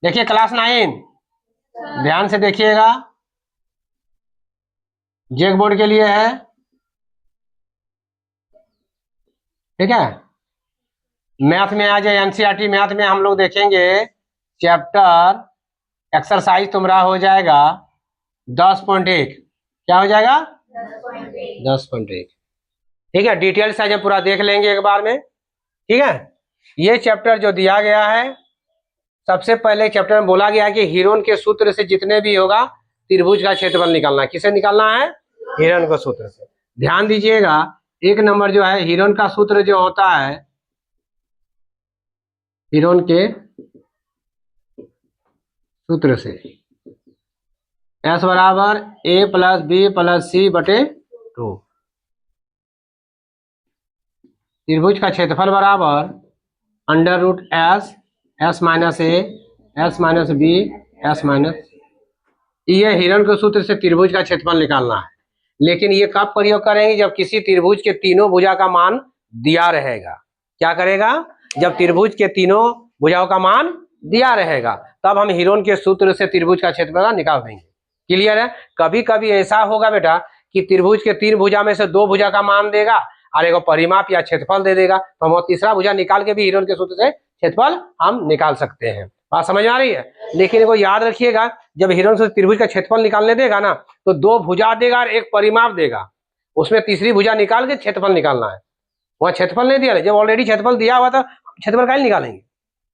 देखिए क्लास 9 ध्यान से देखिएगा, जेक बोर्ड के लिए है, ठीक है। मैथ में आ जाए, एनसीईआरटी मैथ में हम लोग देखेंगे चैप्टर एक्सरसाइज तुम्हारा हो जाएगा 10.1। क्या हो जाएगा? 10.1। ठीक है, डिटेल से आज पूरा देख लेंगे एक बार में, ठीक है। ये चैप्टर जो दिया गया है, सबसे पहले चैप्टर में बोला गया है कि हिरोन के सूत्र से जितने भी होगा त्रिभुज का क्षेत्रफल निकालना है। किसे निकालना है? हिरोन के सूत्र से। ध्यान दीजिएगा, एक नंबर जो है हिरोन का सूत्र जो होता है, हिरोन के सूत्र से S बराबर A plus B plus C बटे 2। त्रिभुज का क्षेत्रफल बराबर under root S, S minus A, S minus B, S minus. ये हिरोन के सूत्र से त्रिभुज का क्षेत्रफल निकालना है। लेकिन ये कब प्रयोग करेंगे? जब किसी त्रिभुज के तीनों भुजा का मान दिया रहेगा। क्या करेगा? जब त्रिभुज के तीनों भुजाओं का मान दिया रहेगा तब हम हिरोन के सूत्र से त्रिभुज का क्षेत्रफल निकाल देंगे। क्लियर है? कभी कभी ऐसा होगा बेटा कि त्रिभुज के 3 भुजा में से 2 भुजा का मान देगा और एक परिमाप या क्षेत्रफल दे देगा, तो हम तीसरा भुजा निकाल के भी हिरोन के सूत्र से क्षेत्रफल हम निकाल सकते हैं। बात समझ में आ रही है? लेकिन इनको याद रखिएगा, जब हिरोन से त्रिभुज का क्षेत्रफल निकालने देगा ना तो 2 भुजा देगा और एक परिमाप देगा, उसमें तीसरी भुजा निकाल के क्षेत्रफल निकालना है। वहां क्षेत्रफल नहीं दिया, जब ऑलरेडी क्षेत्रफल दिया हुआ था क्षेत्रफल का निकालेंगे।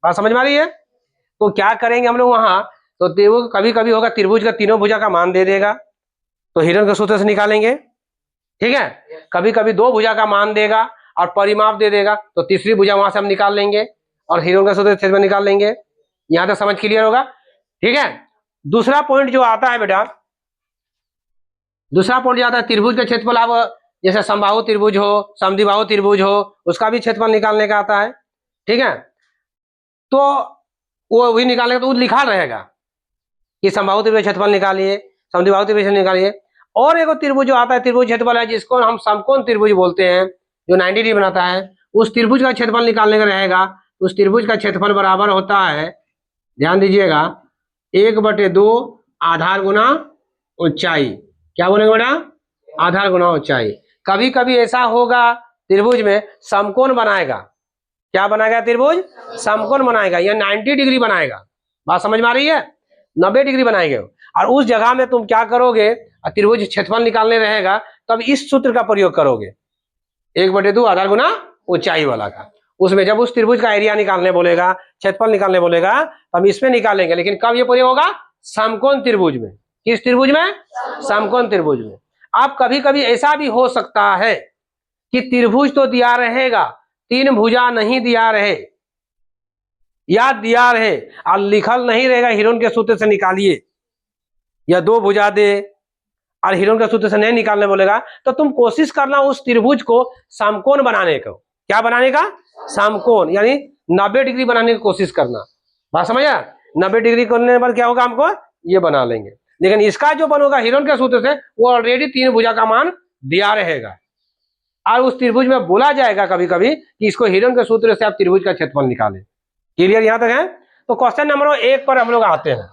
बात समझ में आ रही है? तो क्या करेंगे हम लोग वहां, तो कभी कभी होगा त्रिभुज का तीनों भुजा का मान दे देगा तो हिरोन के सूत्र से निकालेंगे, ठीक है। कभी कभी 2 भुजा का मान देगा और परिमाप दे देगा तो तीसरी भुजा वहां से हम निकाल लेंगे और हिरोन का सूत्र से क्षेत्रफल निकाल लेंगे। यहां तक समझ क्लियर होगा? ठीक है। दूसरा पॉइंट जो आता है बेटा, दूसरा पॉइंट जो आता है त्रिभुज का क्षेत्रफल, आप जैसे समबाहु त्रिभुज हो, समद्विबाहु त्रिभुज हो, उसका भी क्षेत्रफल निकालने का आता है, ठीक है। तो वो भी निकालेगा तो लिखा रहेगा कि समबाहु त्रिभुज क्षेत्रफल निकालिए, समद्विबाहु त्रिभुज निकालिए। और एक त्रिभुज जो आता है त्रिभुज क्षेत्रफल है, जिसको हम समकोण त्रिभुज बोलते हैं, जो 90 डिग्री बनाता है, उस त्रिभुज का क्षेत्रफल निकालने का रहेगा। उस त्रिभुज का क्षेत्रफल बराबर होता है, ध्यान दीजिएगा, 1/2 आधार गुना ऊंचाई। क्या बोलेंगे बेटा? आधार गुना ऊंचाई। कभी कभी ऐसा होगा त्रिभुज में समकोण बनाएगा। क्या बनाएगा? त्रिभुज समकोण बनाएगा या 90 डिग्री बनाएगा। बात समझ में आ रही है? 90 डिग्री बनाएंगे और उस जगह में तुम क्या करोगे, त्रिभुज क्षेत्रफल निकालने रहेगा तब इस सूत्र का प्रयोग करोगे, 1/2 आधार गुना ऊंचाई वाला का। उसमें जब उस त्रिभुज का एरिया निकालने बोलेगा, क्षेत्रफल निकालने बोलेगा, तो हम इसमें निकालेंगे। लेकिन कब ये प्रयोग होगा? समकोण त्रिभुज में। किस त्रिभुज में? समकोण त्रिभुज में। अब कभी कभी ऐसा भी हो सकता है कि त्रिभुज तो दिया रहेगा, 3 भुजा नहीं दिया रहे या दिया रहे और लिखल नहीं रहेगा हिरोन के सूत्र से निकालिए, या 2 भुजा दे और हिरोन के सूत्र से नहीं निकालने बोलेगा, तो तुम कोशिश करना उस त्रिभुज को समकोण बनाने को। क्या बनाने का? समकोण, यानी 90 डिग्री बनाने की कोशिश करना। बात समझा? 90 डिग्री करने पर क्या होगा, हमको ये बना लेंगे। लेकिन इसका जो बनेगा हिरोन के सूत्र से, वो ऑलरेडी 3 भुजा का मान दिया रहेगा और उस त्रिभुज में बोला जाएगा कभी कभी कि इसको हिरोन के सूत्र से आप त्रिभुज का क्षेत्रफल निकालें। क्लियर यहां तक है? तो क्वेश्चन नंबर 1 पर हम लोग आते हैं।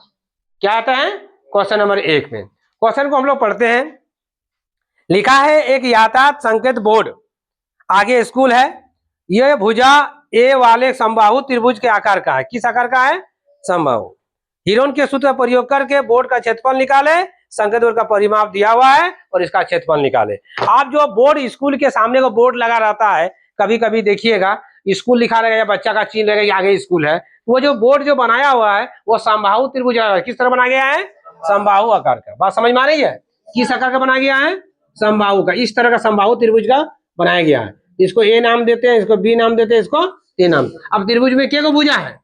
क्या आता है? क्वेश्चन नंबर 1 में क्वेश्चन को हम लोग पढ़ते हैं। लिखा है एक यातायात संकेत बोर्ड, आगे स्कूल है, यह भुजा ए वाले समबाहु त्रिभुज के आकार का है। किस आकार का है? समबाहु। हिरोन के सूत्र का प्रयोग करके बोर्ड का क्षेत्रफल निकाले, संकेत बोर्ड का परिमाप दिया हुआ है और इसका क्षेत्रफल निकाले। आप जो बोर्ड, स्कूल के सामने को बोर्ड लगा रहता है, कभी कभी देखिएगा स्कूल लिखा रहेगा या बच्चा का चिन्ह रहेगा, आगे स्कूल है, वो जो बोर्ड जो बनाया हुआ है वो समबाहु त्रिभुज किस तरह बनाया गया है? समबाहु आकार का। बात समझ में आ रही है? किस आकार का बनाया गया है? समबाहु का। इस तरह का समबाहु त्रिभुज का बनाया गया है। इसको ए नाम देते हैं, इसको बी नाम देते हैं, इसको सी नाम। अब त्रिभुज में क्या भुजा है?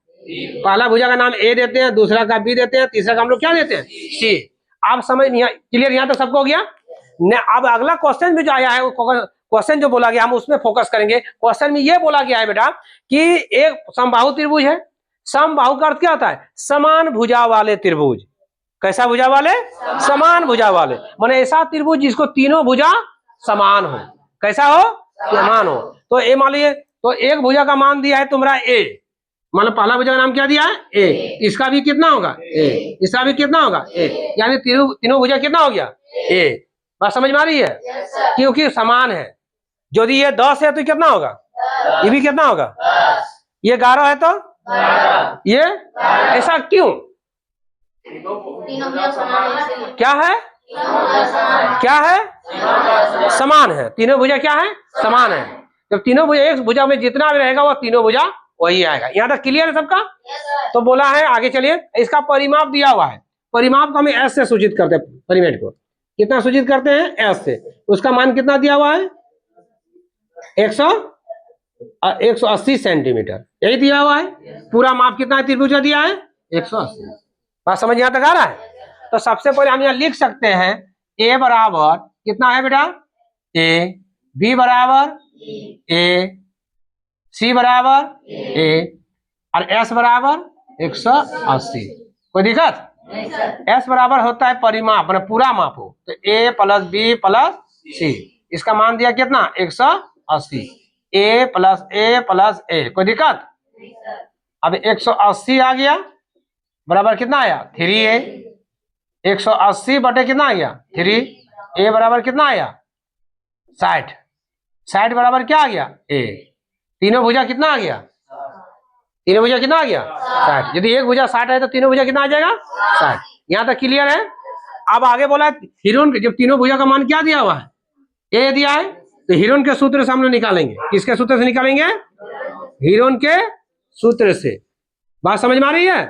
पहला भुजा का नाम ए देते हैं, दूसरा का बी देते हैं, तीसरा का हम लोग क्या देते हैं? सी। आप समझ क्लियर यहां तक सबको हो गया? अब अगला क्वेश्चन भी जो आया है, क्वेश्चन जो बोला गया हम उसमें फोकस करेंगे। क्वेश्चन में ये बोला गया है बेटा कि एक समबाहु त्रिभुज है। समबाहु का अर्थ क्या होता है? समान भुजा वाले त्रिभुज। कैसा भुजा वाले? समान भुजा वाले, माने ऐसा त्रिभुज जिसको तीनों भुजा समान हो। कैसा हो? समान हो। तो ए मान लीजिए, तो एक भुजा का मान दिया है तुम्हारा ए, मतलब पहला भुजा का नाम क्या दिया है? ए। इसका भी कितना होगा? ए। इसका भी कितना होगा? ए। यानी तीनों भुजा कितना हो गया? ए। बात समझ में आ रही है? क्योंकि समान है। यदि ये 10 है तो कितना होगा? ये भी कितना होगा? ये 11 है तो ये ऐसा क्यों? क्या है? क्या है? समान है। तीनों भुजा क्या है? समान है। जब तीनों भुजा, एक भुजा में जितना भी रहेगा वो तीनों भुजा वही आएगा। यहाँ तक क्लियर है सबका? तो बोला है आगे चलिए, इसका परिमाप दिया हुआ है। परिमाप को हम एस से सूचित करते हैं। परिमेट को कितना सूचित करते हैं? एस से। उसका मान कितना दिया हुआ है? 180 सेंटीमीटर, यही दिया हुआ है। पूरा माप कितना है त्रिभुज का दिया है? 180। बात समझ यहाँ तक आ रहा है? तो सबसे पहले हम यहाँ लिख सकते हैं ए बराबर कितना है बेटा? ए, बी बराबर ए, सी बराबर ए और एस बराबर 180। कोई दिक्कत? एस बराबर होता है परिमाप, मतलब पूरा माप हो तो ए प्लस बी प्लस सी। इसका मान दिया कितना? 180। ए प्लस ए। कोई दिक्कत? अब 180 आ गया बराबर कितना आया? 3a। 180 बटे कितना आ गया? 3। ए बराबर कितना आया? 60। 60 बराबर क्या आ गया? ए। तीनों भुजा कितना आ गया? तीनों भुजा कितना आ गया? 60। यदि एक भुजा 60 है तो तीनों भुजा कितना आ जाएगा? 60। यहाँ तक क्लियर है? अब आगे बोला हीरोन के, जब तीनों भुजा का मान क्या दिया हुआ है? ए दिया है, तो हीरोन के सूत्र से हम लोग निकालेंगे। किसके सूत्र से निकालेंगे? हीरोन के सूत्र से। बात समझ में आ रही है?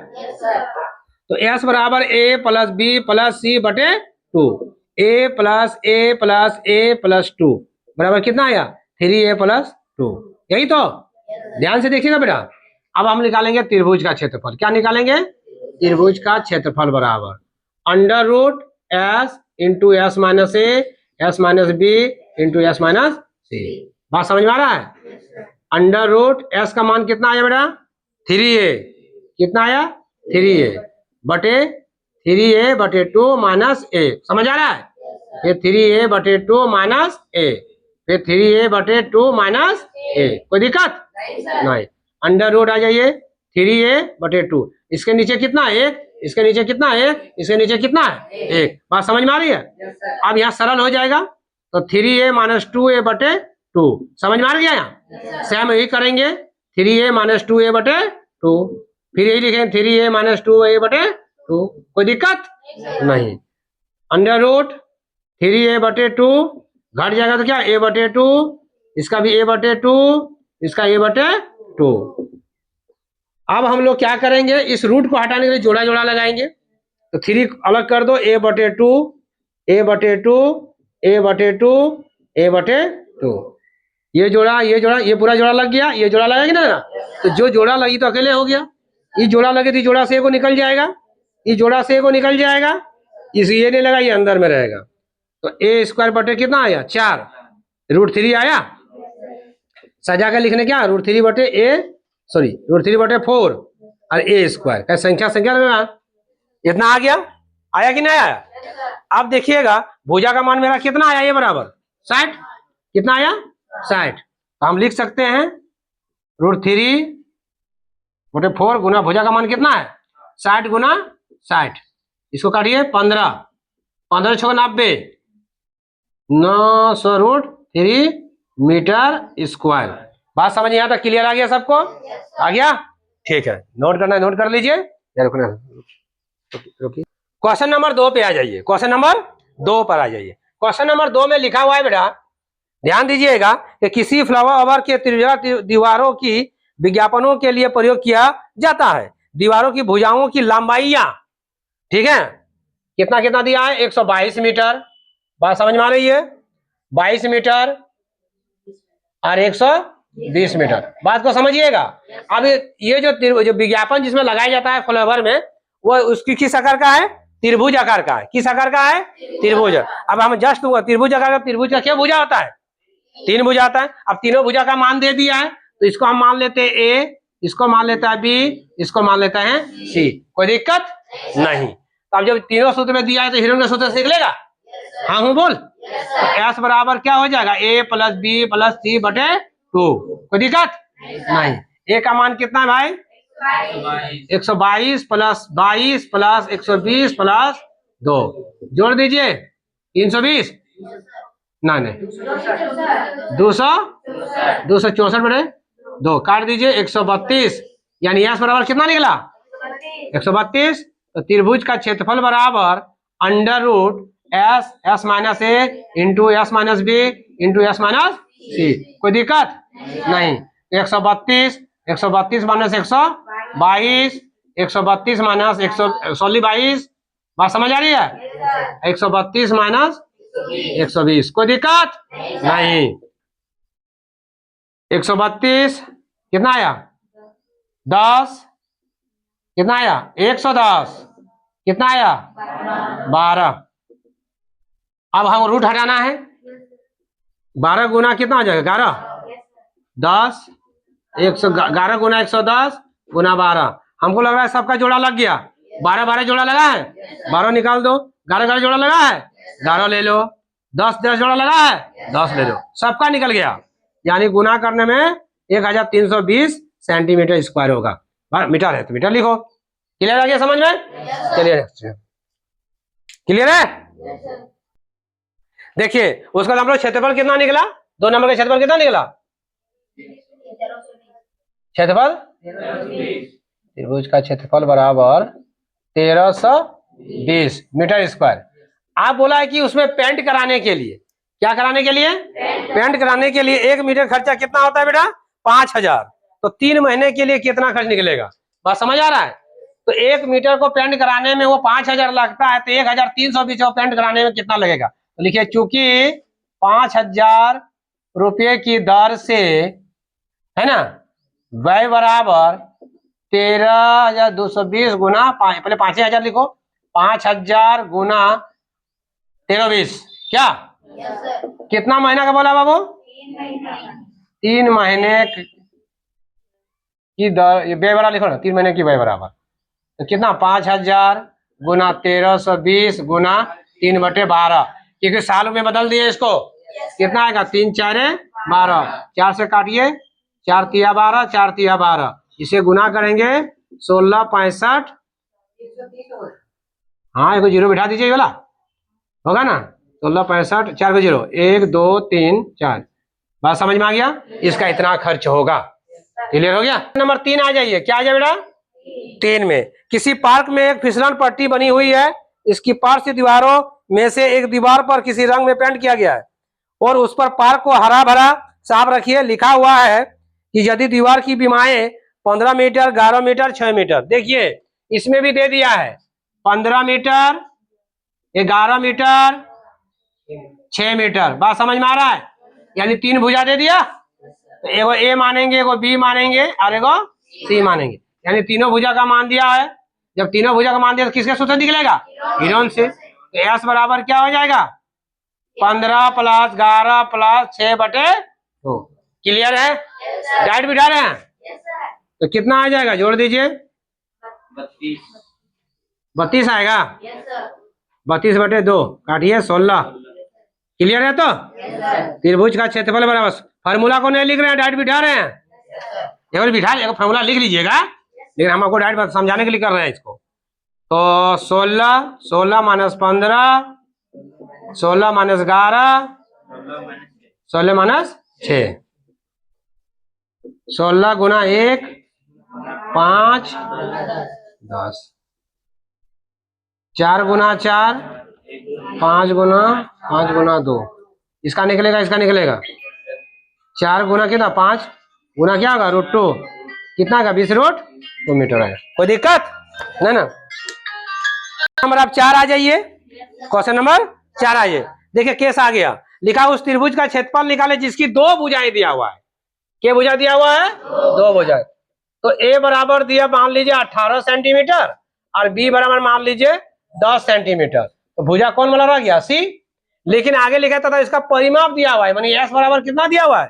तो एस बराबर ए प्लस बी प्लस सी बटे 2। ए प्लस 2 बराबर कितना आया? 3a plus 2। यही तो? ध्यान से देखिएगा बेटा। अब हम निकालेंगे त्रिभुज का क्षेत्रफल। क्या निकालेंगे? त्रिभुज का क्षेत्रफल बराबर under root S into S minus A S minus B into S minus C. बात समझ में आ रहा है? अंडर रूट एस का मान कितना आया बेटा? 3a। कितना आया? 3a बटे 3a बटे 2 माइनस ए। समझ आ रहा है? फिर 3a बटे 2 माइनस ए, फिर 3a बटे 2 माइनस ए। कोई दिक्कत नहीं? अंडर रूट आ जाइए 3a बटे 2। इसके नीचे कितना है? 1। इसके नीचे कितना है? 1। इसके नीचे कितना है? 1। बात समझ में आ रही है? अब यहाँ सरल हो जाएगा तो 3a माइनस 2a बटे 2। समझ में आ गया? यहाँ सेम यही करेंगे 3a माइनस 2a बटे 2। फिर यही लिखेंगे 3a माइनस 2a बटे 2। कोई दिक्कत नहीं? अंडर रूट 3a बटे 2 घट जाएगा तो क्या? a बटे 2। इसका भी a बटे 2, इसका a बटे 2। अब हम लोग क्या करेंगे? इस रूट को हटाने के लिए जोड़ा जोड़ा लगाएंगे। तो 3 अलग कर दो, a बटे 2 a बटे 2 a बटे 2 a बटे 2। ये जोड़ा ये पूरा जोड़ा लग गया। ये जोड़ा लगेगा ना, तो जो जोड़ा लगी तो अकेले हो गया। ये जोड़ा लगे तो जोड़ा से ए को निकल जाएगा, ये जोड़ा से ए को निकल जाएगा। इस ये नहीं लगा, ये अंदर में रहेगा। तो ए स्क्वायर बटे कितना आया? 4। रूट 3 आया। सजा के लिखने क्या? रूट 3 बटे ए, सॉरी रूट 3 बटे 4 और ए स्क्वायर का संख्या लगेगा। इतना आ गया? आया कि नहीं आया? अब देखिएगा भुजा का मान मेरा कितना आया? ये बराबर 60। कितना आया? 60। तो हम लिख सकते हैं रूट 3 बटे 4 गुना भुजा का मान कितना है? 60 गुना 60। इसको काटिए 15 15 6 90 900 रूट 3 मीटर स्क्वायर। बात समझ यहाँ तक क्लियर आ गया सबको? आ गया? ठीक है, नोट करना है नोट कर लीजिए। क्वेश्चन नंबर 2 पे आ जाइए। क्वेश्चन नंबर 2 पर आ जाइए। क्वेश्चन नंबर 2 में लिखा हुआ है बेटा, ध्यान दीजिएगा कि किसी फ्लावर के त्रिभुजा दीवारों की विज्ञापनों के लिए प्रयोग किया जाता है। दीवारों की भुजाओं की लंबाइयां, ठीक है, कितना कितना दिया है? 122 मीटर। बात समझ में आ रही है? 22 मीटर और 120 मीटर। बात को समझिएगा। अब ये जो विज्ञापन जिसमें लगाया जाता है फ्लावर में, वो उसकी किस आकार का है? त्रिभुज आकार का है। किस आकार का है? त्रिभुज। अब हम जस्ट त्रिभुज आकार का, त्रिभुज का क्या भुजा होता है? 3 भुजा आता है। अब तीनों भुजा का मान दे दिया है तो इसको हम मान लेते हैं ए, इसको मान लेता है बी, इसको मान लेता है सी। कोई दिक्कत नहीं? तो अब जब तीनों सूत्र में दिया है तो हीरोन का सूत्र सीख लेगा। हाँ हूँ बोल। एस बराबर क्या हो जाएगा? ए प्लस बी प्लस सी बटे 2। कोई दिक्कत नहीं? ए का मान कितना है भाई? 122 प्लस 22 प्लस 120 प्लस 2 जोड़ दीजिए 320 ना नहीं 264 बटे 2 काट दीजिए 132 यानी यस बराबर कितना निकला 132। तो त्रिभुज का क्षेत्रफल बराबर under root S minus A into S minus B into S minus C. कोई दिक्कत नहीं। 132 माइनस 122 132 माइनस 122 बात समझ आ रही है। 132 माइनस 120 कोई दिक्कत नहीं। 132 कितना आया 10 कितना आया 110 कितना आया 12। अब हम रूट हटाना है 12 गुना कितना हो जाएगा 11 10 111 गुना 110 गुना 12। हमको लग रहा है सबका जोड़ा लग गया 12 जोड़ा लगा है 12 निकाल दो 11 जोड़ा लगा है 11 ले लो 10 जोड़ा लगा है 10 ले लो सबका निकल गया। यानी गुना करने में 1320 सेंटीमीटर स्क्वायर होगा। मीटर है तो मीटर लिखो। क्लियर आ गया समझ में। चलिए क्लियर है। देखिए उसका हम लोग क्षेत्रफल कितना निकला 2 नंबर का क्षेत्रफल कितना निकला क्षेत्रफल त्रिभुज का क्षेत्रफल बराबर 1320 मीटर स्क्वायर। आप बोला है कि उसमें पेंट कराने के लिए क्या कराने के लिए पेंट कराने के लिए 1 मीटर खर्चा कितना होता है बेटा 5000। तो 3 महीने के लिए कितना खर्च निकलेगा बात समझ आ रहा है। तो 1 मीटर को पेंट कराने में वो 5000 लगता है तो 1320 पेंट कराने में कितना लगेगा। तो लिखिए चूंकि 5000 रुपये की दर से है ना व्यय बराबर 13220 गुना पहले 5000 लिखो 5000 गुना 1320 क्या कितना महीना का बोला बाबू 3 महीने की दर व्यय बराबर लिखो ना 3 महीने की व्यय बराबर तो कितना 5000 गुना 1320 गुना 3/12 क्योंकि साल में बदल दिए इसको कितना आएगा 3 4 12 4 से काटिए 4 तिया 12 4 तिया 12 इसे गुना करेंगे 16 65 हाँ एक जीरो बिठा दीजिए वाला होगा ना 16 65 4 को जीरो 1 2 3 4 बात समझ में आ गया। इसका इतना खर्च होगा। क्लियर हो गया। नंबर 3 आ जाइए क्या आ जाए बेटा 3 में किसी पार्क में एक फिसलन पट्टी बनी हुई है। इसकी पार्श्व दीवारों में से एक दीवार पर किसी रंग में पेंट किया गया है और उस पर पार्क को हरा भरा साफ रखिए। लिखा हुआ है कि यदि दीवार की बीमाएं 15 मीटर 11 मीटर 6 मीटर देखिए इसमें भी दे दिया है 15 मीटर 11 मीटर 6 मीटर बात समझ में आ रहा है। यानी 3 भुजा दे दिया तो एगो ए मानेंगे एगो बी मानेंगे और एगो सी मानेंगे। यानी तीनों भुजा का मान दिया है। जब तीनों भुजा का मान दिया तो किसके सूत्र निकलेगा हीरोन से। तो एस बराबर क्या हो जाएगा 15 प्लस 11 प्लस 6/2। क्लियर है डाइट बिठा रहे हैं तो कितना आ जाएगा जोड़ दीजिए 32 आएगा 32/2 काटिए 16। क्लियर है। तो त्रिभुज का क्षेत्रफल बराबर फार्मूला को नहीं लिख रहे हैं डाइट बिठा रहे हैं केवल बिठा फार्मूला लिख लीजिएगा लेकिन हम आपको डाइट समझाने के लिए कर रहे हैं इसको। तो 16 माइनस 15 16 माइनस 11 16 माइनस 6 16 गुना 1 5 10 4 गुना 4 5 गुना 2 इसका निकलेगा 4 गुना कितना 5 गुना क्या होगा √2 कितना का 20√2 मीटर है। कोई दिक्कत नहीं ना। नंबर आप 4 आ जाइए क्वेश्चन नंबर 4 आइए। देखिए केस आ गया लिखा उस त्रिभुज का क्षेत्रफल निकाले जिसकी 2 भुजाएं दिया हुआ है। क्या भुजा दिया हुआ है 2 भुजाएं। तो ए बराबर दिया मान लीजिए 18 सेंटीमीटर और बी बराबर मान लीजिए 10 सेंटीमीटर। तो भुजा कौन वाला रह गया सी। लेकिन आगे लिखा था इसका परिमाप दिया हुआ है मानी एस बराबर कितना दिया हुआ है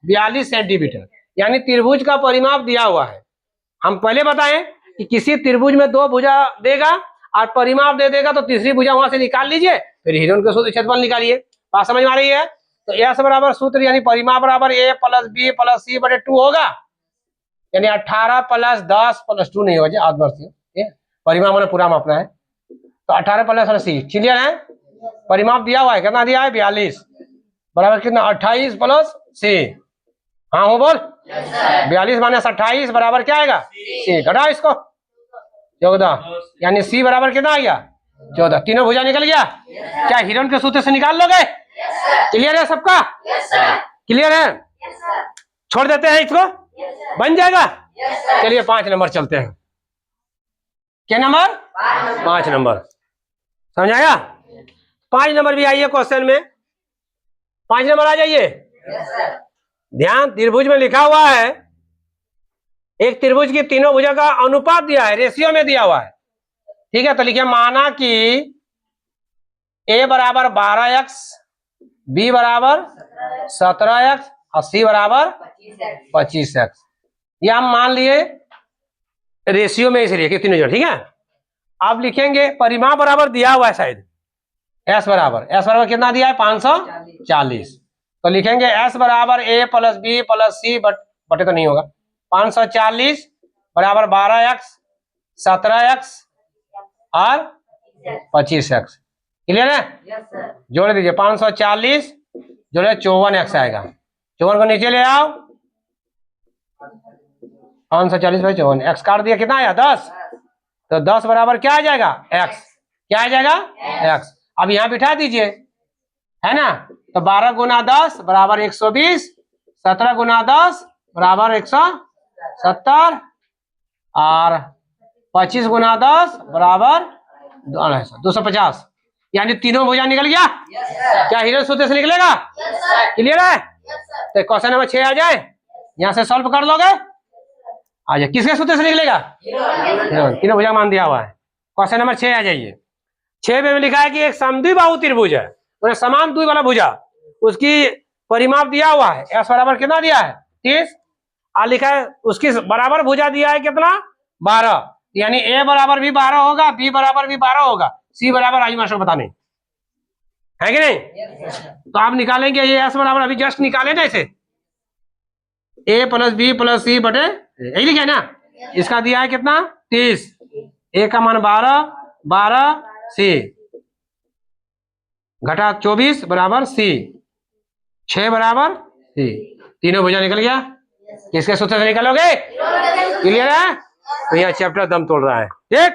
42 सेंटीमीटर। यानी त्रिभुज का परिमाप दिया हुआ है। हम पहले बताएं कि किसी त्रिभुज में 2 भुजा देगा और परिमाप दे देगा तो तीसरी भुजा वहां से निकाल लीजिए फिर हीरोन के सूत्र क्षेत्रफल निकालिए। बात समझ में आ रही है। तो एस बराबर सूत्र यानी परिमाप बराबर ए प्लस बी प्लस सी/2 होगा। यानी 18 + 10 + 2 नहीं होगा जी, आध वर्ष परिमाप मैंने पूरा मापना है। तो 18 + 80 क्लियर है। परिमाप दिया हुआ है, कितना दिया है 42 बराबर कितना 28 + c। हाँ हो बोल 42 - 28 बराबर क्या आएगा c। घटा इसको 14 यानी c बराबर कितना आ गया 14। तीनों भुजा निकल गया। क्या हिरण के सूत्र से निकाल लोगे? क्लियर है सबका? क्लियर है? छोड़ देते हैं इसको, बन जाएगा। चलिए 5 नंबर चलते हैं। क्या नंबर? 5 नंबर। समझ आया? 5 नंबर भी आइए क्वेश्चन में। 5 नंबर आ जाइए। ध्यान, त्रिभुज में लिखा हुआ है, एक त्रिभुज की तीनों भुजा का अनुपात दिया है, रेशियो में दिया हुआ है। ठीक है, तो लिखिए माना कि a बराबर 12x, b बराबर 17x और c बराबर 25x। ये हम मान लिए रेशियो में इसलिए कि तीनों जन। ठीक है, अब लिखेंगे परिमाप बराबर दिया हुआ है शायद, s बराबर कितना दिया है 540। तो लिखेंगे s बराबर a + b + c बटे तो नहीं होगा, 540 बराबर 12x 17x और 25x। क्लियर है? जोड़ दीजिए 540 जोड़े 54x आएगा। 54 को नीचे ले आओ, 540 / 54 x काट दिया, कितना आया 10। तो 10 बराबर क्या आ जाएगा x। क्या आ जाएगा x। अब यहां बिठा दीजिए, है ना। तो 12 × 10 बराबर 120, 17 × 10 बराबर 170 और 25 × 10 बराबर 250। यानी तीनों भुजा निकल गया। क्या हिरण सूत्र से निकलेगा? क्लियर है? तो क्वेश्चन नंबर 6 आ जाए, यहां से सॉल्व कर लोगे। आ जाए, किसके सूत्र से निकलेगा? तीनों भुजा मान दिया हुआ है। क्वेश्चन नंबर 6 आ जाइए। 6 में लिखा है कि एक समद्विबाहु त्रिभुज है, मतलब समान दूरी वाला भुजा, उसकी परिमाप दिया हुआ है, s बराबर कितना दिया है 30 और लिखा है उसकी बराबर भुजा दिया है कितना 12। यानी a बराबर भी 12 होगा, b बराबर भी 12 होगा, c बराबर आज मास्टर बताने है कि नहीं। तो आप निकालेंगे ये s बराबर, अभी जस्ट निकाले ना इसे, a + b + c बटे, यही लिखे ना। इसका दिया है कितना 30, a का मान 12, 12 c घटा 24 बराबर c, 6 बराबर c। तीनों भुजा निकल गया। किसके सूत्र से निकलोगे? क्लियर है? तो यह चैप्टर दम तोड़ रहा है। ठीक।